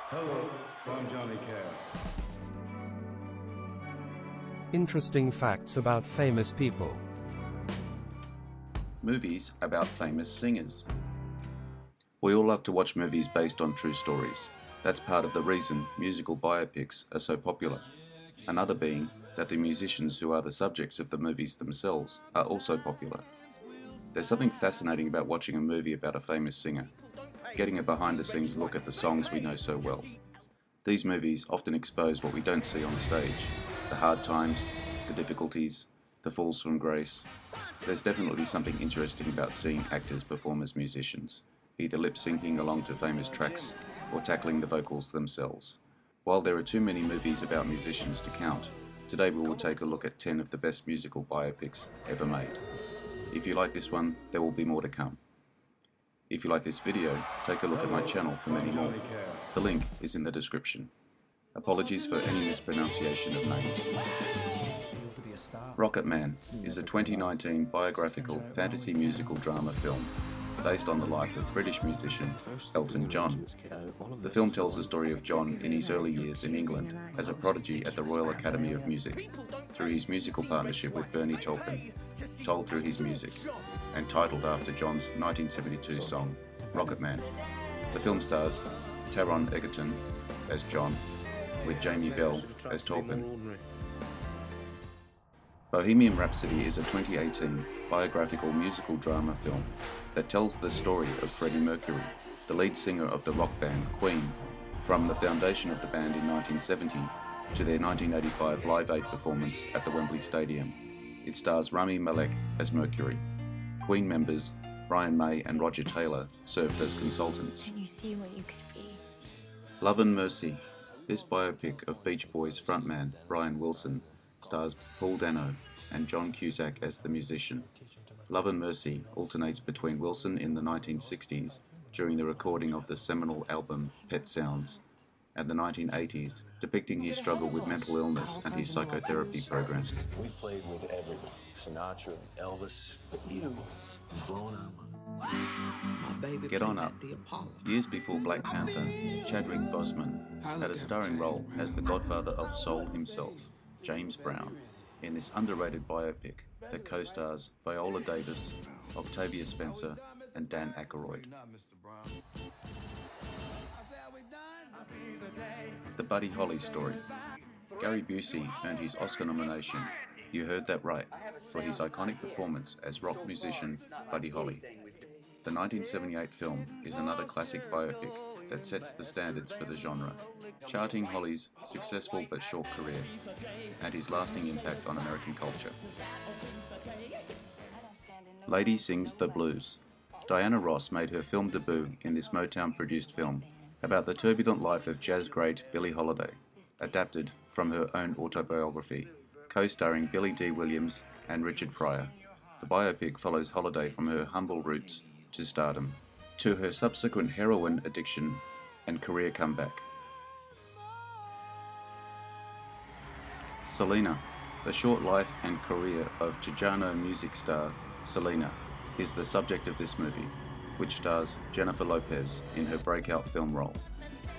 Hello, I'm Johnny Cash. Interesting facts about famous people. Movies about famous singers. We all love to watch movies based on true stories. That's part of the reason musical biopics are so popular. Another being that the musicians who are the subjects of the movies themselves are also popular. There's something fascinating about watching a movie about a famous singer, getting a behind-the-scenes look at the songs we know so well. These movies often expose what we don't see on stage, the hard times, the difficulties, the falls from grace. There's definitely something interesting about seeing actors perform as musicians, either lip-syncing along to famous tracks or tackling the vocals themselves. While there are too many movies about musicians to count, today we will take a look at 10 of the best musical biopics ever made. If you like this one, there will be more to come. If you like this video, take a look at my channel for many more. The link is in the description. Apologies for any mispronunciation of names. Rocket Man is a 2019 biographical fantasy musical drama film based on the life of British musician Elton John. The film tells the story of John in his early years in England as a prodigy at the Royal Academy of Music, through his musical partnership with Bernie Taupin, told through his music, and titled after John's 1972 song, Rocket Man. The film stars Taron Egerton as John, with Jamie Bell as Taupin. Bohemian Rhapsody is a 2018 biographical musical drama film that tells the story of Freddie Mercury, the lead singer of the rock band Queen, from the foundation of the band in 1970 to their 1985 Live Aid performance at the Wembley Stadium. It stars Rami Malek as Mercury. Queen members Brian May and Roger Taylor served as consultants. Can you see what you could be? Love and Mercy. This biopic of Beach Boys frontman Brian Wilson stars Paul Dano and John Cusack as the musician. Love and Mercy alternates between Wilson in the 1960s during the recording of the seminal album Pet Sounds and the 1980s, depicting his struggle with mental illness and his psychotherapy program. We played with everyone. Sinatra, Elvis, you, blowing our money. Get On Up. Years before Black Panther, Chadwick Boseman had a starring role as the godfather of soul himself, James Brown, in this underrated biopic that co-stars Viola Davis, Octavia Spencer, and Dan Aykroyd. The Buddy Holly story. Gary Busey earned his Oscar nomination, you heard that right, for his iconic performance as rock musician Buddy Holly. The 1978 film is another classic biopic that sets the standards for the genre, charting Holly's successful but short career and his lasting impact on American culture. Lady Sings the Blues. Diana Ross made her film debut in this Motown-produced film about the turbulent life of jazz great Billie Holiday, adapted from her own autobiography, co-starring Billy Dee Williams and Richard Pryor. The biopic follows Holiday from her humble roots to stardom, to her subsequent heroin addiction and career comeback. Selena. The short life and career of Chicano music star Selena is the subject of this movie, which stars Jennifer Lopez in her breakout film role.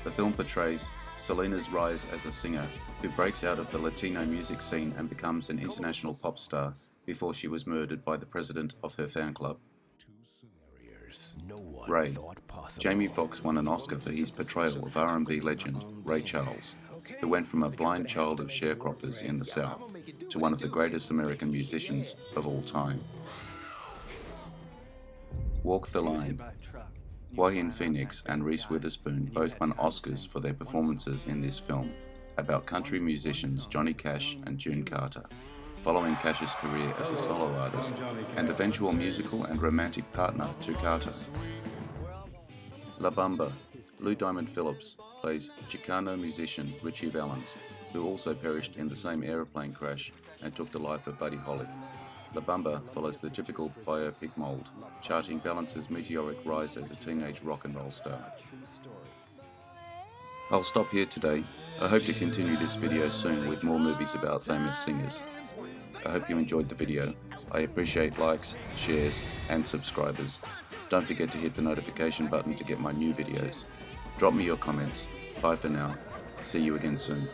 The film portrays Selena's rise as a singer who breaks out of the Latino music scene and becomes an international pop star before she was murdered by the president of her fan club. Ray. Jamie Foxx won an Oscar for his portrayal of R&B legend Ray Charles, who went from a blind child of sharecroppers in the South to one of the greatest American musicians of all time. Walk the Line. Joaquin Phoenix and Reese Witherspoon both won Oscars for their performances in this film about country musicians Johnny Cash and June Carter, following Cash's career as a solo artist and eventual musical and romantic partner to Carter. La Bamba. Lou Diamond Phillips plays Chicano musician Richie Valens, who also perished in the same aeroplane crash and took the life of Buddy Holly. La Bamba follows the typical biopic mold, charting Valens' meteoric rise as a teenage rock and roll star. I'll stop here today. I hope to continue this video soon with more movies about famous singers. I hope you enjoyed the video. I appreciate likes, shares, and subscribers. Don't forget to hit the notification button to get my new videos. Drop me your comments. Bye for now. See you again soon.